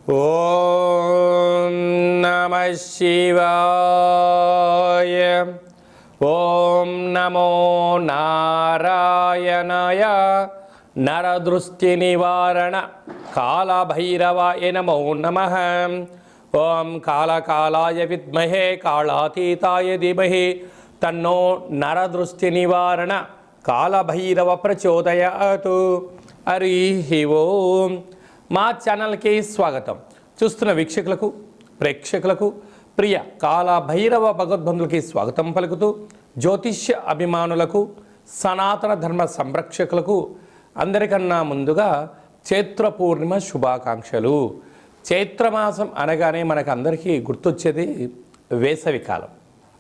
ఓం నమః శివాయ. ఓం నమో నారాయణాయ. నరదృష్టి నివారణ కాళభైరవాయ నమో నమః. ఓం కాళకాలాయ విద్మహే కాళాతీతాయ ధీమహి తన్నో నరదృష్టి నివారణ కాళభైరవ ప్రచోదయాతు. హరి ఓం. మా ఛానల్కి స్వాగతం. చూస్తున్న వీక్షకులకు, ప్రేక్షకులకు, ప్రియ కాళభైరవ భగవద్బంధులకి స్వాగతం పలుకుతూ, జ్యోతిష్య అభిమానులకు, సనాతన ధర్మ సంరక్షకులకు అందరికన్నా ముందుగా చైత్ర పూర్ణిమ శుభాకాంక్షలు. చైత్రమాసం అనగానే మనకు అందరికీ గుర్తొచ్చేది వేసవి కాలం.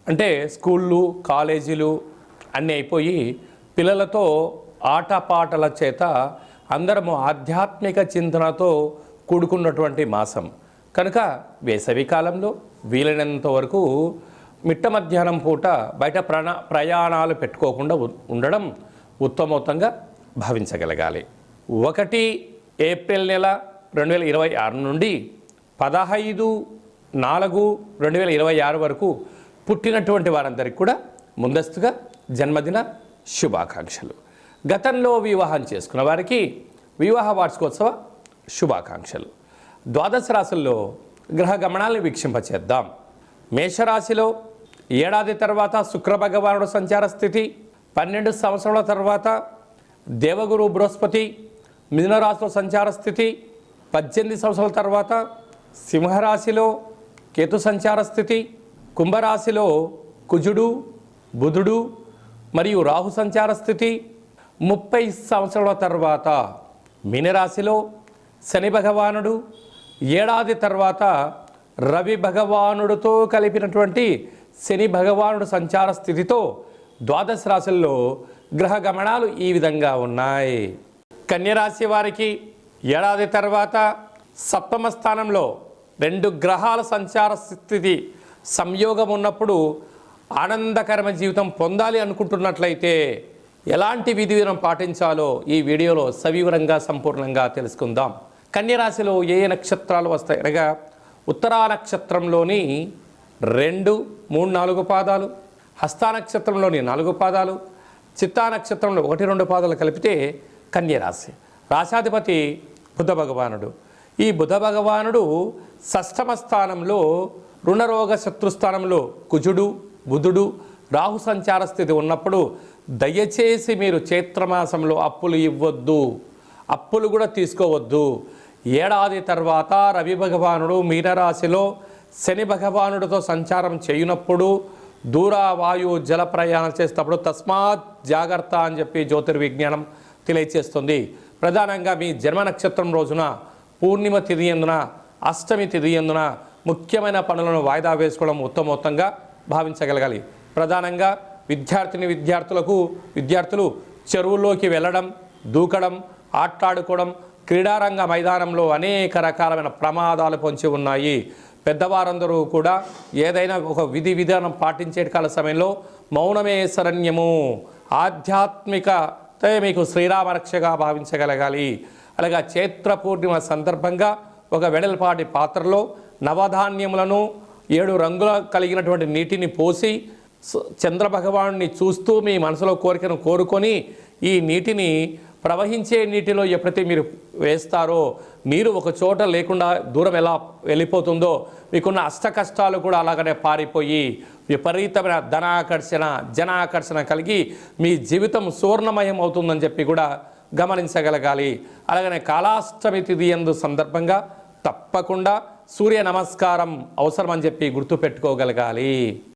అంటే స్కూళ్ళు, కాలేజీలు అన్నీ అయిపోయి పిల్లలతో ఆటపాటల చేత అందరము ఆధ్యాత్మిక చింతనతో కూడుకున్నటువంటి మాసం కనుక వేసవి కాలంలో వీలైనంత వరకు మిట్ట మధ్యాహ్నం పూట బయట ప్రయాణాలు పెట్టుకోకుండా ఉండడం ఉత్తమోత్తంగా భావించగలగాలి. 1 ఏప్రిల్ నెల 2026 నుండి 15/4/2026 వరకు పుట్టినటువంటి వారందరికీ కూడా ముందస్తుగా జన్మదిన శుభాకాంక్షలు. గతంలో వివాహం చేసుకున్న వారికి వివాహ వార్షికోత్సవ శుభాకాంక్షలు. ద్వాదశ రాశుల్లో గ్రహ గమనాలను వీక్షింపచేద్దాం. మేషరాశిలో ఏడాది తర్వాత శుక్ర భగవానుడు సంచార స్థితి, 12 సంవత్సరాల తర్వాత దేవగురు బృహస్పతి మిథునరాశిలో సంచార స్థితి, 18 సంవత్సరాల తర్వాత సింహరాశిలో కేతు సంచార స్థితి, కుంభరాశిలో కుజుడు, బుధుడు మరియు రాహు సంచార స్థితి, 30 సంవత్సరాల తర్వాత మీనరాశిలో శని భగవానుడు, ఏడాది తర్వాత రవి భగవానుడితో కలిపినటువంటి శని భగవానుడు సంచార స్థితితో ద్వాదశ రాశుల్లో గ్రహ గమనాలు ఈ విధంగా ఉన్నాయి. కన్యరాశి వారికి ఏడాది తర్వాత సప్తమ స్థానంలో 2 గ్రహాల సంచార స్థితి సంయోగం ఉన్నప్పుడు ఆనందకరమైన జీవితం పొందాలి అనుకుంటున్నట్లయితే ఎలాంటి విధి విధానం పాటించాలో ఈ వీడియోలో సవివరంగా సంపూర్ణంగా తెలుసుకుందాం. కన్యరాశిలో ఏ నక్షత్రాలు వస్తాయి అనగా ఉత్తరా నక్షత్రంలోని 2, 3, 4 పాదాలు, హస్తా నక్షత్రంలోని 4 పాదాలు, చిత్తా నక్షత్రంలో 1, 2 పాదాలు కలిపితే కన్యరాశి. రాశాధిపతి బుధ భగవానుడు. ఈ బుధ భగవానుడు షష్ఠమ స్థానంలో రుణరోగ శత్రుస్థానంలో కుజుడు, బుధుడు, రాహు సంచార స్థితి ఉన్నప్పుడు దయచేసి మీరు చైత్రమాసంలో అప్పులు ఇవ్వద్దు, అప్పులు కూడా తీసుకోవద్దు. ఏడాది తర్వాత రవి భగవానుడు మీనరాశిలో శని భగవానుడితో సంచారం చేయనప్పుడు దూర వాయు జల ప్రయాణం చేసేటప్పుడు తస్మాత్ జాగ్రత్త అని చెప్పి జ్యోతిర్విజ్ఞానం తెలియచేస్తుంది. ప్రధానంగా మీ జన్మ నక్షత్రం రోజున పూర్ణిమ తిథి ఎందున, అష్టమి తిథి ఎందున ముఖ్యమైన పనులను వాయిదా వేసుకోవడం ఉత్తమోత్తంగా భావించగలగాలి. ప్రధానంగా విద్యార్థులు చెరువుల్లోకి వెళ్ళడం, దూకడం, ఆట్లాడుకోవడం, క్రీడారంగ మైదానంలో అనేక రకాలైన ప్రమాదాలు పొంచి ఉన్నాయి. పెద్దవారందరూ కూడా ఏదైనా ఒక విధి విధానం పాటించే కాల సమయంలో మౌనమే శరణ్యము, ఆధ్యాత్మికతే మీకు శ్రీరామరక్షగా భావించగలగాలి. అలాగే చైత్ర పూర్ణిమ సందర్భంగా ఒక వెడల్పాటి పాత్రలో నవధాన్యములను 7 రంగుల కలిగినటువంటి నీటిని పోసి చంద్రభగవానుని చూస్తూ మీ మనసులో కోరికను కోరుకొని ఈ నీటిని ప్రవహించే నీటిలో ఎప్పుడైతే మీరు వేస్తారో మీరు ఒక చోట లేకుండా దూరం ఎలా వెళ్ళిపోతుందో మీకున్న అష్ట కష్టాలు కూడా అలాగనే పారిపోయి విపరీతమైన జనాకర్షణ కలిగి మీ జీవితం సువర్ణమయం అవుతుందని చెప్పి కూడా గమనించగలగాలి. అలాగనే కాళాష్టమి తిథి యందు సందర్భంగా తప్పకుండా సూర్య నమస్కారం అవసరం అని చెప్పి గుర్తుపెట్టుకోగలగాలి.